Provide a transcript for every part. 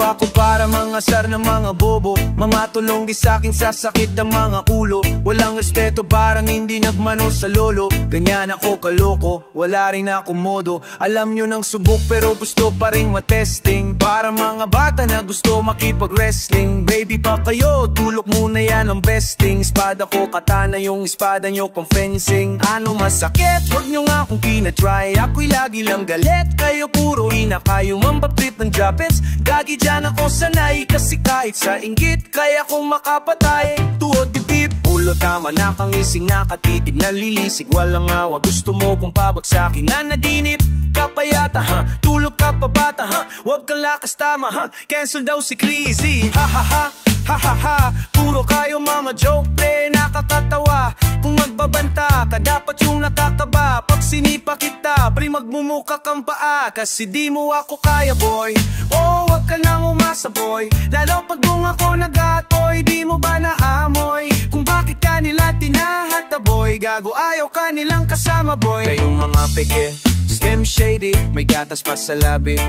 ako para mangasar ng mga bobo, mga tulong di sa'king sasakit ang mga ulo. Walang respeto parang hindi nagmano sa lolo. Ganyan ako kaloko, wala rin ako modo. Alam nyo nang subok pero gusto pa rin matesting. Para mga bata na gusto makipag-wrestling. Baby pa kayo, tulok muna yan ang besting. Espada ko katana, yung espada nyo pang fencing. Ano masakit? Huwag nyo nga akong kinatry. Ako'y lagi lang galit, kayo puro ina. Kayo mambapit ng Japanese. Gagi dyan ako sanay, kasi kahit sa inggit kaya kong makapatay. Tuhod dibdib, ulo tama na kang ising nakatitig na lilisig. Walang awa, gusto mo kong pabagsakin na nadinip. Kapayata ha, tulog ka pa bata ha. Huwag kang lakas tama ha, cancel daw si Crazy. Ha ha ha, ha ha ha. Puro kayo mga joke play, nakakatawa. Kung magbabanta ka, dapat yung nakakaba. Pag sinipa kita, pre magmumuka kang paa. Kasi di mo ako kaya boy, oh wag ka nang umasa boy. Lalo pag kung ako nag-atoy, di mo ba naamoy? Kung bakit ka nila tinahata boy, gago ayaw ka nilang kasama boy. Kayong mga peke, scam shady, may gatas pa sa labi.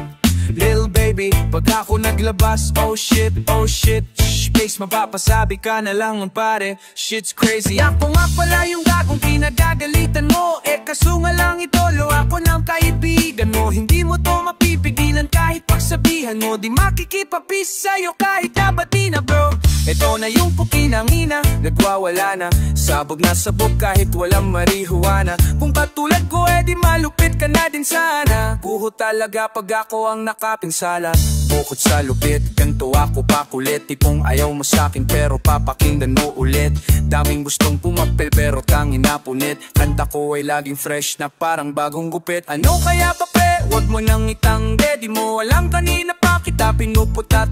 Lil baby, pag ako naglabas, oh shit, shh, please mapapasabi ka na lang ng pare. Shit's crazy. Ako nga pala yung gagong pinagagalitan mo. Kaso nga lang itolo ako ng kaibigan mo. Hindi mo to mapipigilan kahit pagsabihan mo. Di makikipapis sa'yo kahit nabati na bro. Ito na yung pukinangina, nagwawala na. Sabog na sabog kahit walang marihuana. Kung katulad ko di malupit ka na din sana. Buho talaga pag ako ang nakapinsala. Bukod sa lupit, ganto ako pakulit. Tipong ayaw mo sa'kin pero papakinggan mo ulit. Daming gustong pumapel pero tangin na punit. Kanta ko ay laging fresh na parang bagong gupit. Ano kaya pa pre? Huwag mo nang itangge. Di mo alam kanina pa kita pinuputat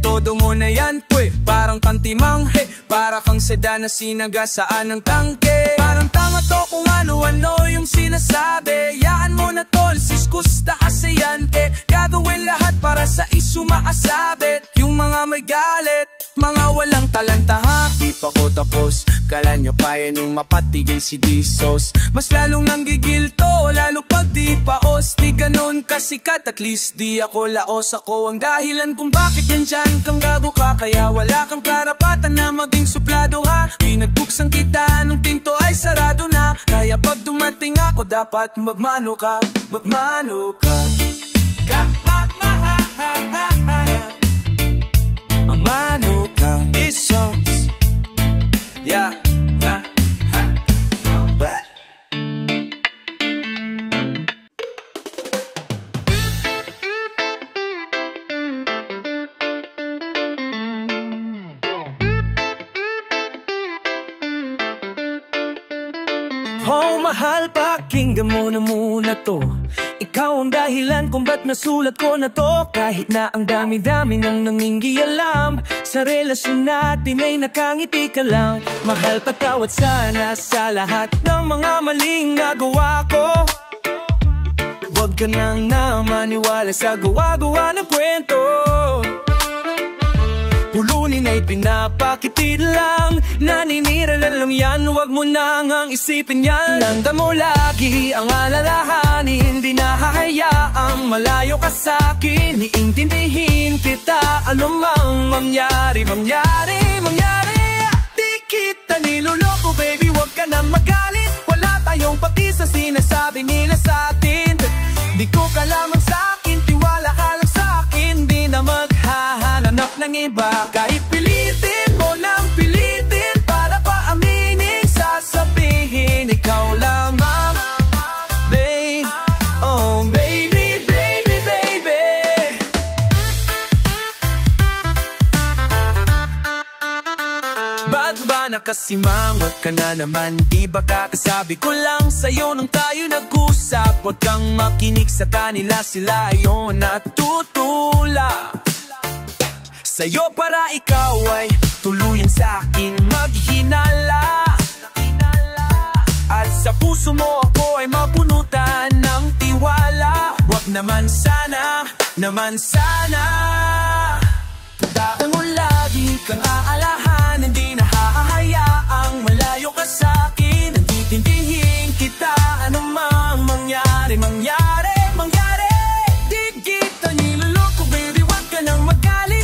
todo mo na yan pwe. Parang kantimang he, para kang sedan na sinagasaan ng tangke. Parang tanga to kung ano-ano yung sinasabi. Yaan mo na tol, siskus taas yan gagawin lahat para sa isumaasabit. Yung mga may galit, mga walang talanta ha. Di pa ko tapos, kala nyo pa yan yung mapatigil si D-Sauce. Mas lalong nanggigil to, lalo pag di paos. Di ganon kasikat, at least di ako laos. Ako ang dahilan kung bakit yan dyan kang gago ka. Kaya wala kang karapatan na maging suplado ha. Pinagbuksan kita nung pinto ay sarado na. Kaya pag dumating ako dapat magmano ka, magmano ka. Magmano ka, D-Sauce. Yeah, oh mahal, pakinggan mo na muna to. Ikaw ang dahilan kung ba't nasulat ko na to. Kahit na ang dami-dami nang nangingialam, sa relasyon natin ay nakangiti ka lang. Mahal, patawad sana sa lahat ng mga maling nagawa ko. Huwag ka nang maniwala sa gawa-gawa ng kwento. Pulunin ay pinapakitid lang, naninira na lang yan. Huwag mo nang ang isipin yan. Tanda mo lagi ang alalahanin, di nahahayaang malayo ka sa'kin. Iintindihin kita, ano mang mangyari, mangyari, mangyari. Di kita niloloko baby, huwag ka nang magalit. Wala tayong pati sa sinasabi nila sa'tin. Di ko ka lamang sa'kin, tiwala ka lang sa'kin. Di na maghahanap ng iba. Kahit pilitin mo nang pilitin, para pa aminin, sasabihin ikaw lamang, babe. Oh baby, baby, baby. Ba't ba nakasimangot ka na naman? Di ba kakasabi ko lang sa'yo nung tayo nag-usap? Huwag kang makinig sa kanila, sila ayon natutula sa'yo para ikaw ay tuluyan sa'kin maghinala. At sa puso mo ako ay mapunutan ng tiwala. Huwag naman sana, naman sana. Tandaan mo lagi kang aalahan, hindi na hahayaang malayo ka sa'kin. Nantitindihin kita, anumang mangyari, mangyari, mangyari. Di kita niloloko baby, huwag ka nang magalit.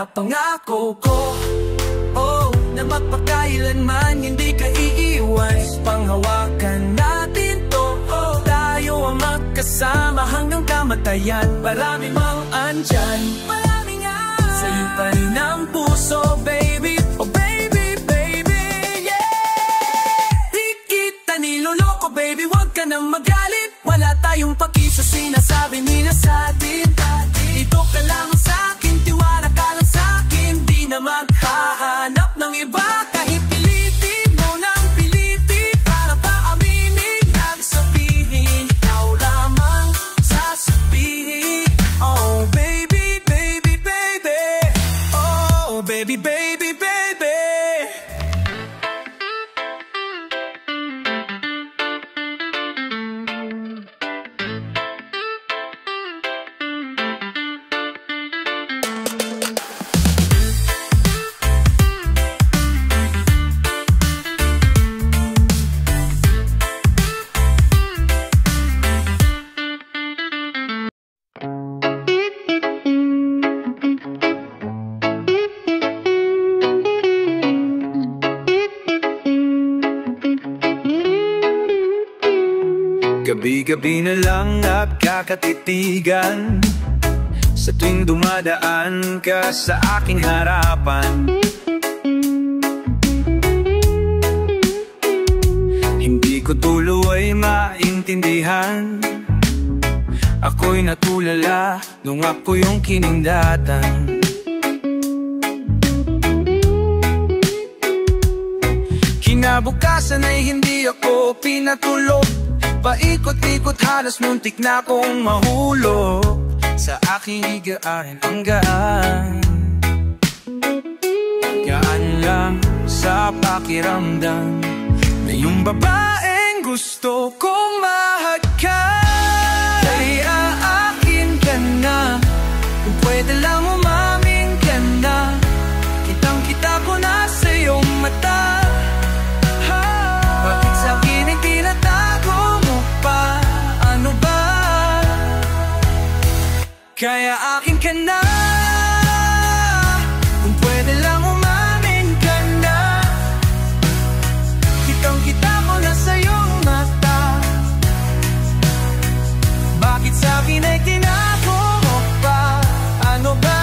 Pinapangako ko, oh, na magpakailanman hindi ka iiwan. Panghawakan natin to, oh, tayo ang magkasama hanggang kamatayan. Marami mang andyan, marami nga sa'yo pa rin ang puso, baby. Oh baby, baby, yeah. Di kita niloloko, baby, wag ka nang magalit. Wala tayong paki sa sinasabi nila sa atin. Dito ka lang sa'kin, tiwala ka lang sa'kin. Di na maghahanap ng iba. Kahit pilitin mo ng pilitin para pa aminin ang sabihin, ikaw lamang sasabihin. Oh baby, baby, baby. Oh baby, baby, baby. Gabi-gabi na lang nagkakatitigan sa tuwing dumadaan ka sa aking harapan. Hindi ko tuloy maintindihan, ako'y natulala nung ako yung kinindatan. Kinabukasan ay hindi ako pinatulog, paikot-ikot halos muntik na akong mahulog sa aking higaan ang gaan. Gaan lang sa pakiramdam na yung babaeng gusto kong mahagkan. Kaya akin ka na, kung pwede lang umamin ka na. Kitang-kita ko na sa iyong mata. Bakit sa'kin ay tinatago mo pa? Ano ba? Kaya akin ka na, kung pwede lang umamin ka na. Kitang-kita ko na sa iyong mata. Bakit sa'kin ay tinago mo pa? Ano ba?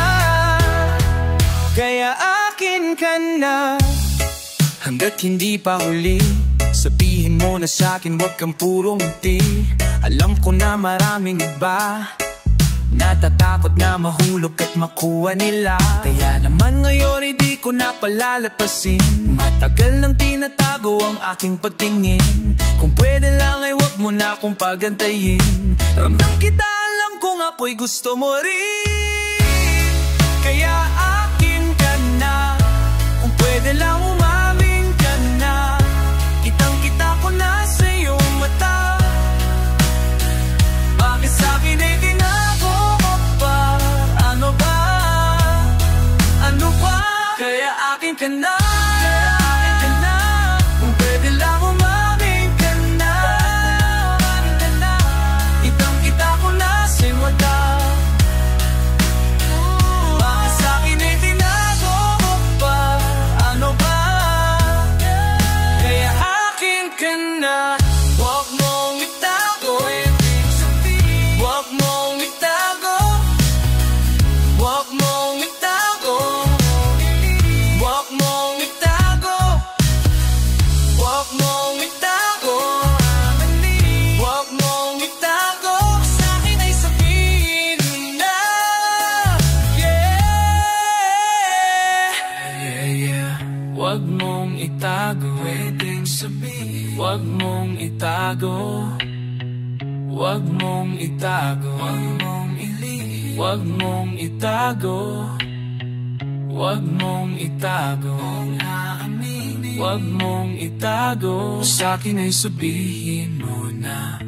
Kaya akin ka na. Hanggat hindi pa huli, sabihin mo na sa'kin, wag kang puro ngiti. Alam ko na maraming iba natatakot na mahulog at makuha nila. Kaya naman ngayon ay di ko na palalapasin. Matagal nang tinatago ang aking pagtingin. Kung pwede lang ay wag mo na akong pagantayin. Ramdam kita, alam kong apoy gusto mo rin. Kaya akin ka na, kung pwede lang umamin ka na. Kitang-kita ko na sa iyong mata. Bakit sa'kin ay tinago mo pa? Ano ba? Ano ba? Kaya akin ka na, kung pwede lang umamin ka na. Kitang-kita ko na sa iyong mata. Bakit sa'kin ay tinago mo pa? Ano ba? Kaya akin ka na, wag mong itago. Wag mong itago. Wag mong itago. Wag mong itago. Wag mong itago. Wag mong itago. Sa'kin ay sabihin na. Yeah. Wag mong itago. Pwedeng sabihin. Wag mong itago. Wag mong itago. Wag mong ilihim. Wag mong itago. Wag mong itago. Wag mong itago. Sa'kin ay sabihin mo na.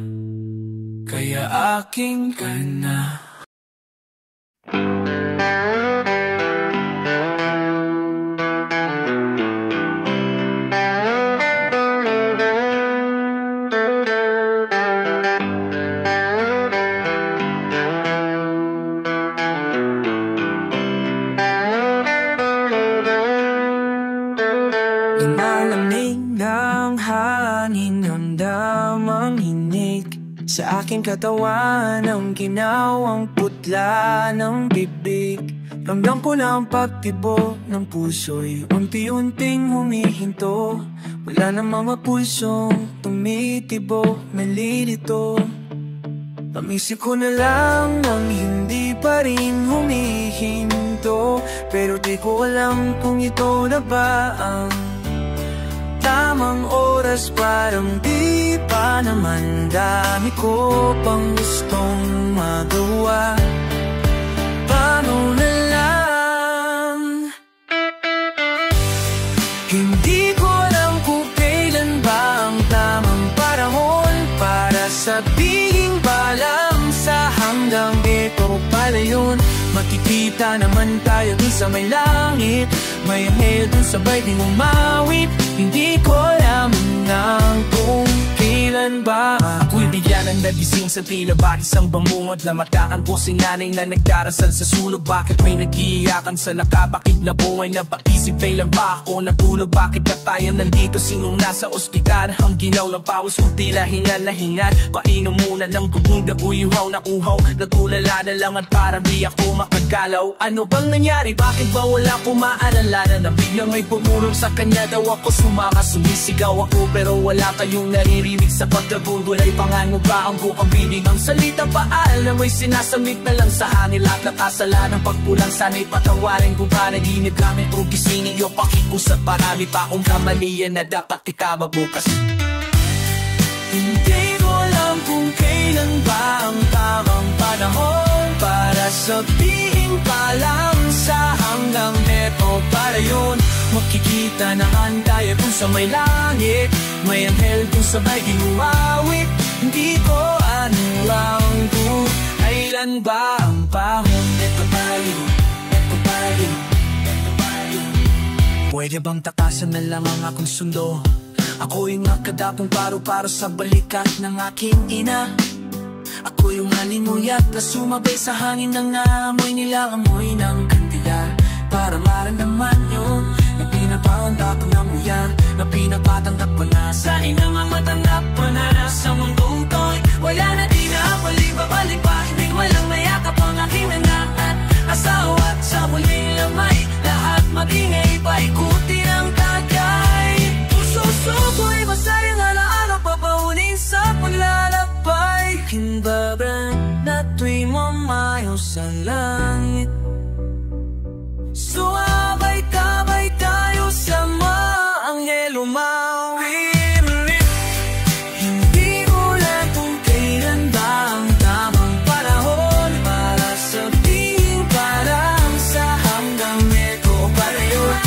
Kaya akin ka na. Sa aking katawan ang ginawang putla ng bibig. Ramdam ko na ang pagtibo ng puso'y unti-unting humihinto. Wala namang mapulsong tumitibo, nalilito. Pamisip ko na lang nang hindi pa rin humihinto. Pero di ko alam kung ito na ba ang tamang oras. Parang di pa naman, dami ko pang gustong magawa. Paano na lang? Hindi ko alam kung kailan ba ang tamang panahon para sabihin pa lang sa hanggang ito pala yun. Makikita naman tayo dun sa may langit, may anghel dun sabay ding umawit. Hindi ko alam nang kung kailan ba ako'y bigyan ng nagising sa tila. Bakit isang bamungod na mataan po si nanay na nagdarasal sa sulog? Bakit may nag-iiyakan sa nakabakit na buhay na pag-isip? Kailan ba ako natulog? Bakit na tayo nandito? Sinong nasa ospital? Ang ginaw ng pawis kung tila hingal na hingal. Painom muna ng gugunda, uyuhaw na uhaw. Natulala na lang at parang di ako makagalaw. Ano bang nangyari? Bakit ba wala ko maalala na biglang may pumulong sa kanya? Daw ako sumama, sumisigaw ako pero wala kayong naririnig sa pagkabulbulay. Pangan mo ba ang bukang binig? Ang salita paal na may sinasamit na lang sa hangin. Lahat nakasala ng pagpulang, sana'y patawarin ko ba naginip gamit o gisingin yung pakikusap. Marami pa akong kamalian na dapat ikama bukas. Hindi ko alam kung kailan ba ang tamang panahon para sabihin pa lang sa hanggang neto para yun. Makikita naman tayo kung sa may langit, may anghel kung sabay di umawit. Hindi ko alam kung kailan ba ang panahon. Neto tayo, neto tayo, neto tayo. Pwede bang takasan na lang ang akong sundo? Ako yung nakadapong paro-paro sa balikat ng aking ina. Ako yung halimuyat na sumabay sa hangin ng naamoy nila, amoy ng kandila. Para maramdaman yun na pinapahanda ko na mo yan, na pinapatanggap ko na sa inang ang matanggap pa na sa mundong to'y wala na di na palibabalik pa. Hindi walang mayakap ang aking nangaat asawa at sa muling lamay. Lahat magingay paikutin ang tagay. Puso ko'y masayang alaala papaunin sa paglalakbay. Hinbabrang na tuwing mamayo sa langit. Sumabay-tabay tayo sa mga anghel umawit. Hindi ko alam kung kailan ba ang tamang panahon para sabihin pa lang sa hanggang neto para yun.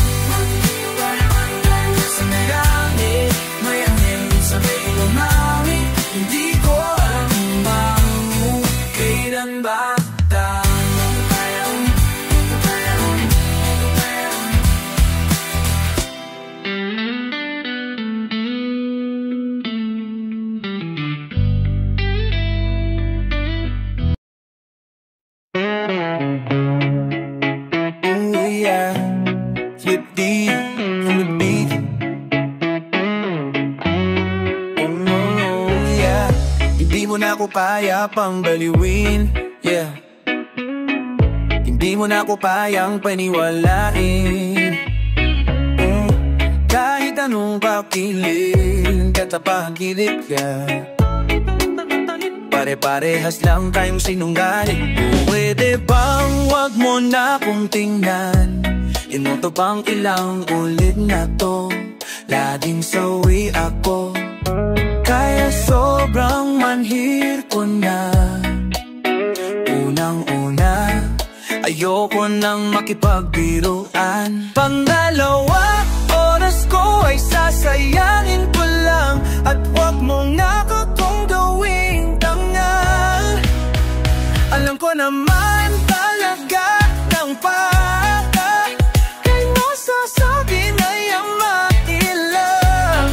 Sa may langit, may anghel sa may umawit. Hindi ko alam kung kailan ba tamang panahon. Flip the beat. Oh no, yeah. Hindi mo na ako kaya pang baliwin, yeah. Hindi mo na ako kayang paniwalain. Kahit anong pakilin, katapahagilid ka. Pare-parehas lang tayong sinungaling. Pwede bang wag mo na kong tingnan? Inoto bang ilang ulit na to? Laging sawi ako, kaya sobrang manhir ko na. Unang-una, ayoko nang makipagbiruan. Pangalawa, oras ko ay sasayangin ko lang. At wag mo nga akong gawing tanga. Alam ko naman talaga ng pata kay masasabi na yung mailang.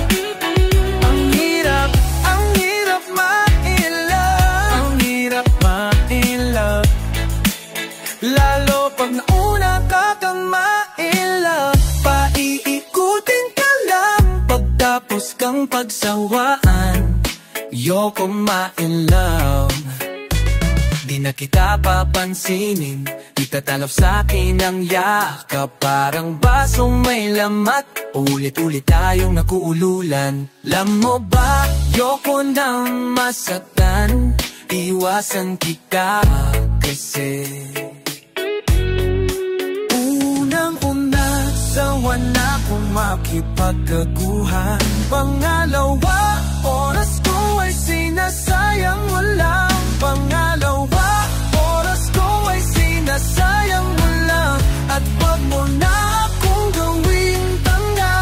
Ang hirap mailang. Ang hirap mailang. Lalo pag nauna ka kang mailang. Paiikutin ka lang pagtapos kang pagsawaan. You're ayoko ma-in love. Di na kita papansinin, di tatalab sa'kin ang yakap. Parang basong may lamat, ulit-ulit tayong nakuululan. Alam mo ba, ayoko nang masaktan, iwasan kita kasi unang-una, sawa na kong makipagkaguhan. Pangalawa, oras ko ay sinasayang walang. Pangalawa, oras ko ay sinasayang walang. At wag mo na akong gawing tanga.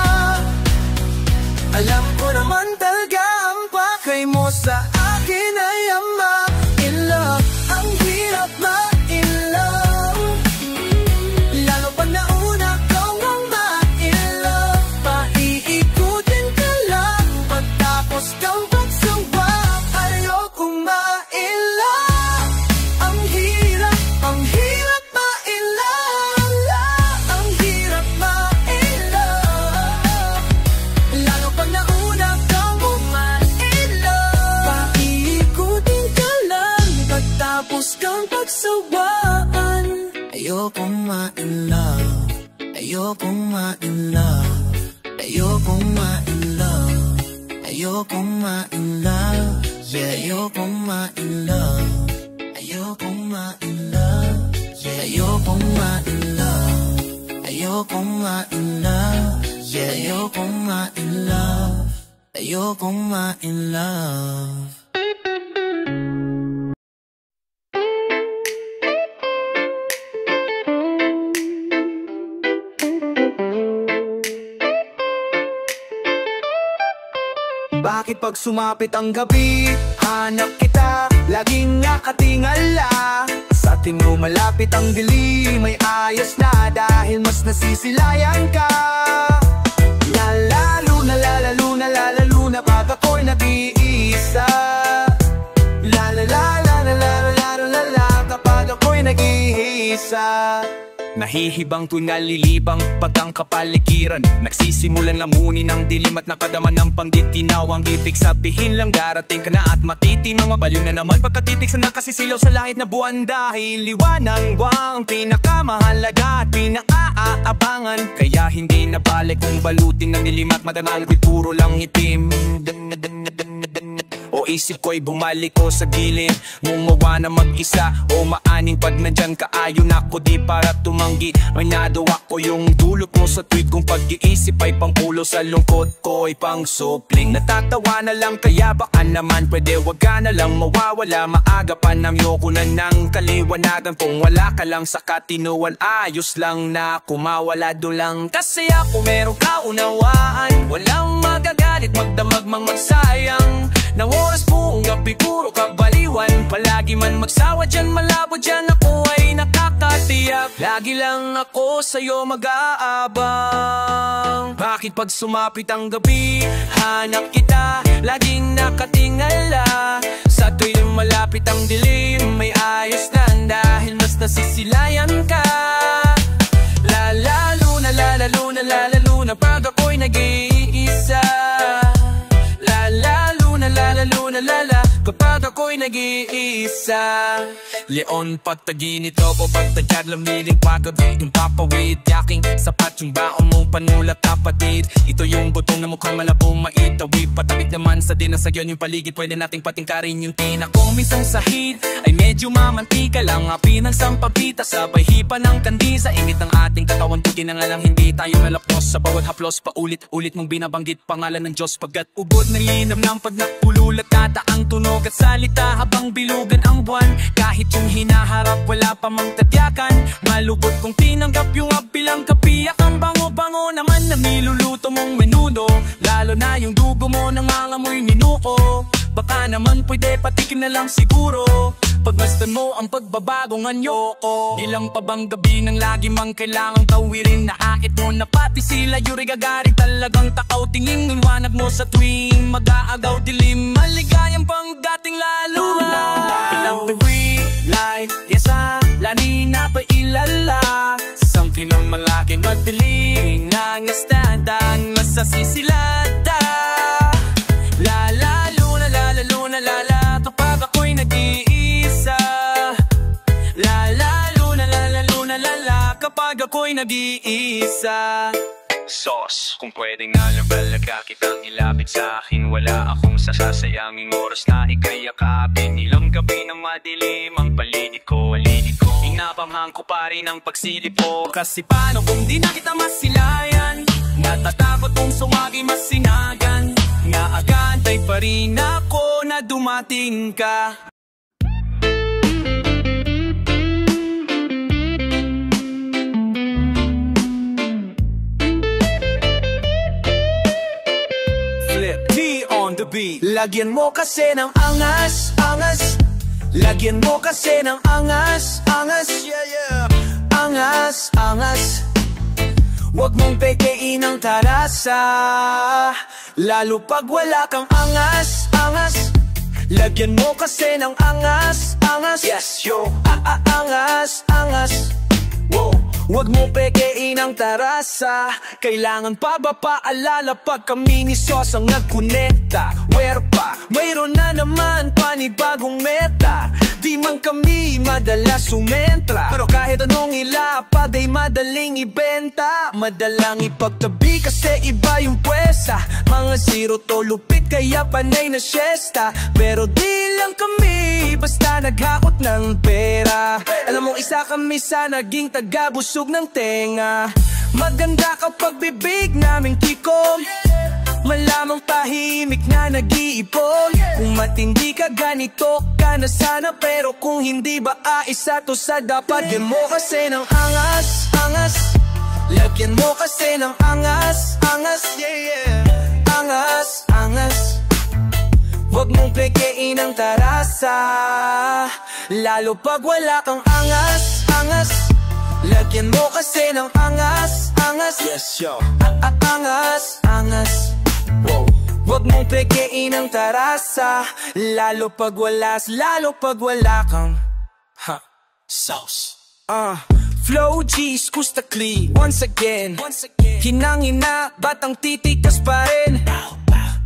Alam ko naman talaga ang pakay mo sa akin ay ama. In love, ang hirap ma-in love. Lalo pa nauna kang ang ma-in love. Paiikutin ka lang, pagtapos kang pagsawa. Ayokong ma-in love. Ang hirap ma-in love. Ang hirap ma-in love. Lalo pa nauna kang ma-in love. Paiikutin ka lang, pagtapos kang pagsawaan. Ayokong ma-in love. Ayokong ma-in love. Ayokong ma-in love. Ayokong ma-in love. Yeah, ayokong ma-in love. Ayokong ma-in love. Yeah, ayokong ma-in love. Ayokong ma-in love. Yeah, ayokong ma-in love. Ayokong ma-in love. Bakit pag sumapit ang gabi, hanap kita, laging nakatingala. Sa atin mo malapit ang dilim, may ayos na dahil mas nasisilayan ka. Lalo na pag ako'y nag-iisa. La kapag ako'y nag-iisa. Nahihibang tuwing nalilibang pag ang kapaligiran. Nagsisimulan lamunin ng dilim at nakadaman ng panggitinaw. Ang ibig sabihin lang darating ka na at matitinang mabaliw na naman pagkatitig sa nakasisilaw sa langit na buwan. Dahil liwanag ang pinakamahalaga at pinakaabangan. Kaya hindi na balik kung balutin ng dilim at madangal ko'y puro lang itim. O isip ko'y bumalik ko sa gilid, gumawa na mag-isa o maaning pag nandyan ka ayon ako di para tumanggi. May nadawa ko yung dulot mo sa tweet kong pag-iisip ay pangkulo sa lungkot ko'y pang supling. Natatawa na lang kaya baka naman pwede wag ka na lang mawawala. Maaga pa nang yoko na ng kaliwanagan. Kung wala ka lang sa katinuan ayos lang na kumawala do lang. Kasi ako meron kaunawaan, walang magagalit magdamag mang magsayang. Nang oras buong gabi puro kabaliwan, palagi man magsawa dyan malabo dyan ako ay nakakatiyak. Lagi lang ako sa'yo mag-aabang. Bakit pag sumapit ang gabi, hanap kita, laging nakatingala. Sa tuwing malapit ang dilim, may ayos na dahil mas nasisilayan ka. Lalo na pag ako'y nag-iisa. Lala kapag ako'y nag-iisa. Leon pagtaginit ako pagtagyad lamiling pagabi. Yung papawid yaking sapat yung baon mo panulat kapatid. Ito yung butong na mukhang malabong maitawi. Patawid naman sa dinasagyan yung paligid. Pwede nating patingkarin yung tina ko. Minsan sahid ay medyo mamantika lang. Api ng sampabita sabay hipa ng kandisa. Init ng ating katawan puti na nga lang hindi tayo nalapnos. Sa bawat haplos paulit-ulit mong binabanggit pangalan ng Diyos. Pagkat ubod ng linam ng pagnakulul at ang tunog at salita habang bilugan ang buwan. Kahit yung hinaharap wala pa mang tadyakan, malupot kong tinanggap yung apilang kapiyak. Ang bango-bango naman na niluluto mong menudo, lalo na yung dugo mo nangangamoy minuko. Baka naman pwede patikin na lang siguro, pagmasdan mo ang pagbabagong anyo ko. Ilang pa bang gabi nang lagi mang kailangang tawirin. Naakit mo na pati sila Yuri Gagarin. Talagang takaw tingin liwanag mo sa tuwing mag-aagaw dilim. Maligayang pang dating lalo na. Ilang tuwi, light, yasa, lani na pa ilala. Something ng malaking magdiling ng estandang masasilada. La la luna la la luna la ako'y nag-iisa. Sauce, kung pwedeng alaga kitang ilapit sa akin. Wala akong sasasayanging oras na ika'y yakapin. Ilang gabi na madilim ang paligid ko. Inapamhang ko pa rin ang pagsilip ko. Kasi paano kung di na kita masilayan? Natatakot kung sumagi masinagan. Naagantay pa rin ako na dumating ka. Lagyan mo kasi ng angas, angas. Lagyan mo kasi ng angas, angas. Angas, angas. Huwag mong pekein ang tarasa, lalo pag wala kang angas, angas. Lagyan mo kasi ng angas, angas. Yes, yo. Angas, angas. Wow. Huwag mo pekein ang tarasa. Kailangan pa ba paalala pag kami ni Sos ang nagkunekta? Where pa? Mayroon na naman panibagong meta. Di man kami madalas sumentra, pero kahit anong ilapad ay madaling ibenta. Madalang ipagtabi kasi iba yung pwesa. Mga zero to lupit kaya panay na siesta. Pero di lang kami basta naghakot ng pera. Alam mo isa kami sa naging taga-busog ng tenga. Maganda kapag bibig naming tikom, malamang tahimik na nag-iipon. Kung matindi ka ganito ka na sana, pero kung hindi ba aisa to sa dapat. Lagyan mo kasi ng angas, angas. Lagyan mo kasi ng angas, angas. Angas, angas. Huwag mong pekein ang tarasa, lalo pag wala kang angas, angas. Lagyan mo kasi ng angas, angas. Yes, yo. Angas, angas. Wow. Huwag mong pekein ang tarasa, lalo pag wala kang sauce. Flow G's kustakli once again. Hinangina, batang titikas pa rin.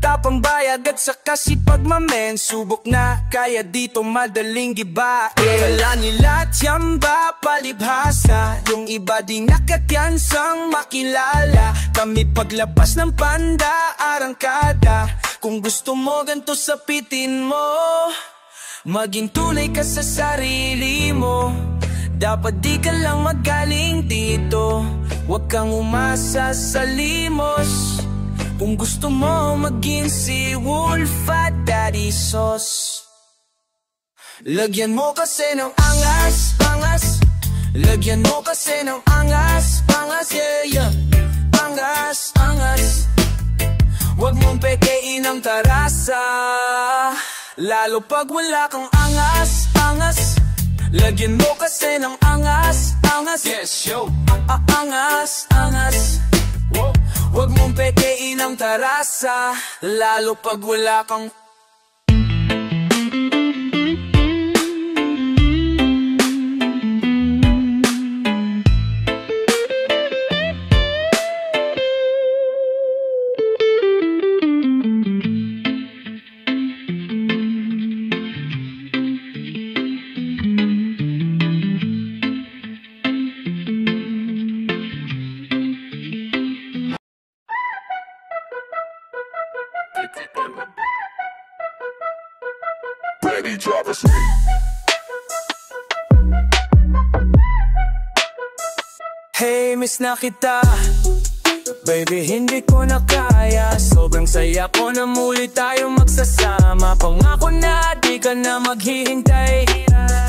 Tapang bayag at saka sipag mamen. Subok na, kaya dito madaling gibain. Kala nila tiyamba palibhasa, yung iba di nakatyansang makilala. Kami paglabas ng panda, arangkada. Kung gusto mo ganto sapitin mo, maging tunay ka sa sarili mo. Dapat di ka lang magaling dito, huwag kang umasa sa limos. Kung gusto mo maging si Wolf at Daddy Sos, lagyan mo kasi ng angas, angas. Lagyan mo kasi ng angas, angas. Yeah, yeah. Angas, angas. Huwag mong pekein ang tarasa, lalo pag wala kang angas, angas. Lagyan mo kasi ng angas, angas. Yes, yo. Angas, angas. Huwag mong pekein ang tarasa, lalo pag wala kang Hey, miss na kita, baby, hindi ko na kaya. Sobrang saya ko na muli tayo magsasama. Pangako na di ka na maghihintay,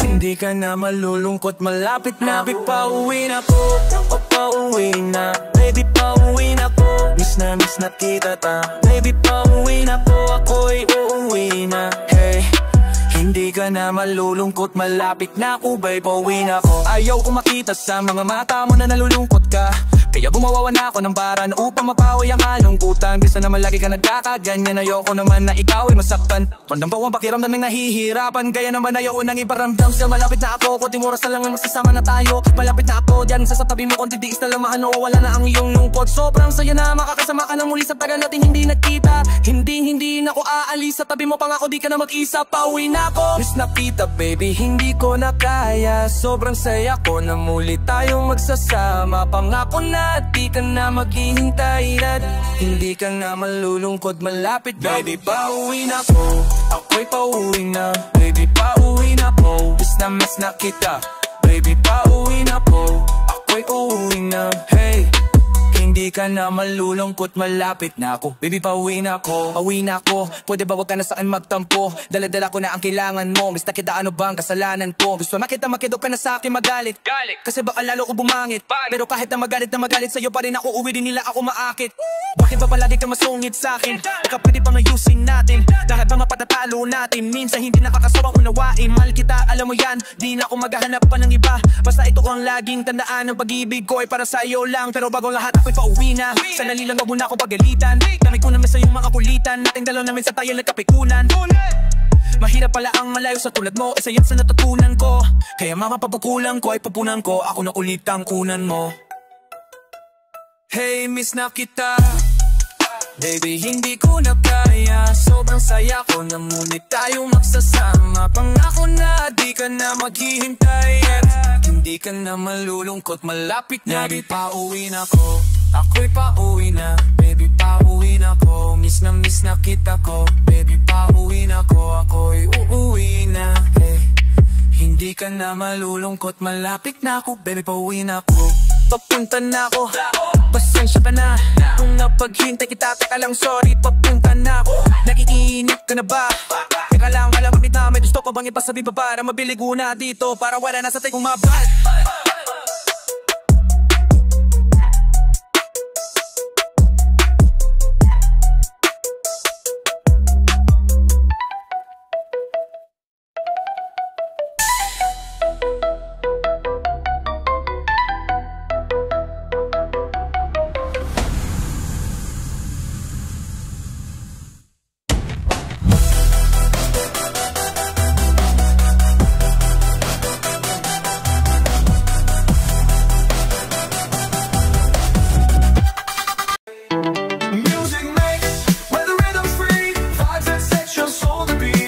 hindi ka na malulungkot. Malapit na, baby, pauwi na ko. O pauwi na, baby, pauwi na ko. Miss na kita ta, baby, pauwi na ko. Ako'y uuwi na. Hey, hindi ka na malulungkot, malapit na ako, babe, pauwi na ko. Ayaw ko makita sa mga mata mo na nalulungkot ka. Kaya gumawa na ako ng paraan upang mapawi ang kalungkutan. Bisa naman lagi ka nagkakaganyan, ayoko naman na ikaw ay masaktan. Ramdam ko ang pakiramdam ng nahihirapan, kaya naman ayoko nang iparamdam siya. Malapit na ako, kunting oras na lang ang magsasama na tayo. Malapit na ako, diyan sa tabi mo, konti tiis na lang maano, wala na ang iyong lungkot. Sobrang saya na makakasama ka na muli sa tagal natin hindi nagkita. Hindi na ako aalis sa tabi mo, pangako di ka na mag-isa. Pauwi na ako, Miss Nakita baby, hindi ko na kaya. Sobrang saya ko na muli tayong magsasama. Pangako na di ka na maghihintay at hindi ka na malulungkot. Malapit baby, pauwi na ko, ako'y pauwi na. Baby, pauwi na po, miss na kita. Baby, pauwi na po, ako'y uuwi na. Hey, hindi ka na malulungkot, malapit na ako. Baby, pauwi na ako, pwede ba wag ka na saan magtampo? Dala-dala ko na ang kailangan mo. Miss na kita, ano bang kasalanan ko? Gusto makita makidog ka na sa akin magalit. Kasi baka lalo ko bumangit. Pero kahit na magalit sa'yo pa rin ako, uwi din nila ako maakit. Bakit ba palagi ka masungit sa'kin? Baka pwede bang ayusin natin? Dahil ba mapatatalo natin? Minsan hindi nakakasawang unawain. Mahal kita, alam mo yan, di na ako maghahanap pa ng iba. Basta ito ang laging tandaan, ng pag-ibig ko ay para sa'yo lang. Pero bago lahat ako'y pauwi na. Sanali lang wag mo na ako pagalitan. Dami ko naman sa'yong mga kulitan. Nating dalaw namin sa tayo nagkapikunan. Mahirap pala ang malayo sa tulad mo, isa yan sa natutunan ko. Kaya mga papakulang ko ay pupunan ko, ako na ulit ang kunan mo. Hey, miss na kita, baby, hindi ko na kaya. Sobrang saya ko na muli tayong magsasama. Pangako na di ka na maghihintay at hindi ka na malulungkot. Malapit na, baby, pauwi na ko, ako'y pauwi na. Baby, pauwi na ko, miss na kita ko. Baby, pauwi na ko, ako'y uuwi na. Hey, hindi ka na malulungkot. Malapit na ako, baby, pauwi na ko. Papunta na ako, pasensya ka na kung napaghintay kita, teka lang, sorry, papunta na ako. Nakikiinip ka na ba? Teka lang, malamit na may gusto ko bang ipasabi pa para mabiligo na dito, para wala na sa tayo kong mabal. Music makes where the rhythm's free, vibes and sections hold the beat.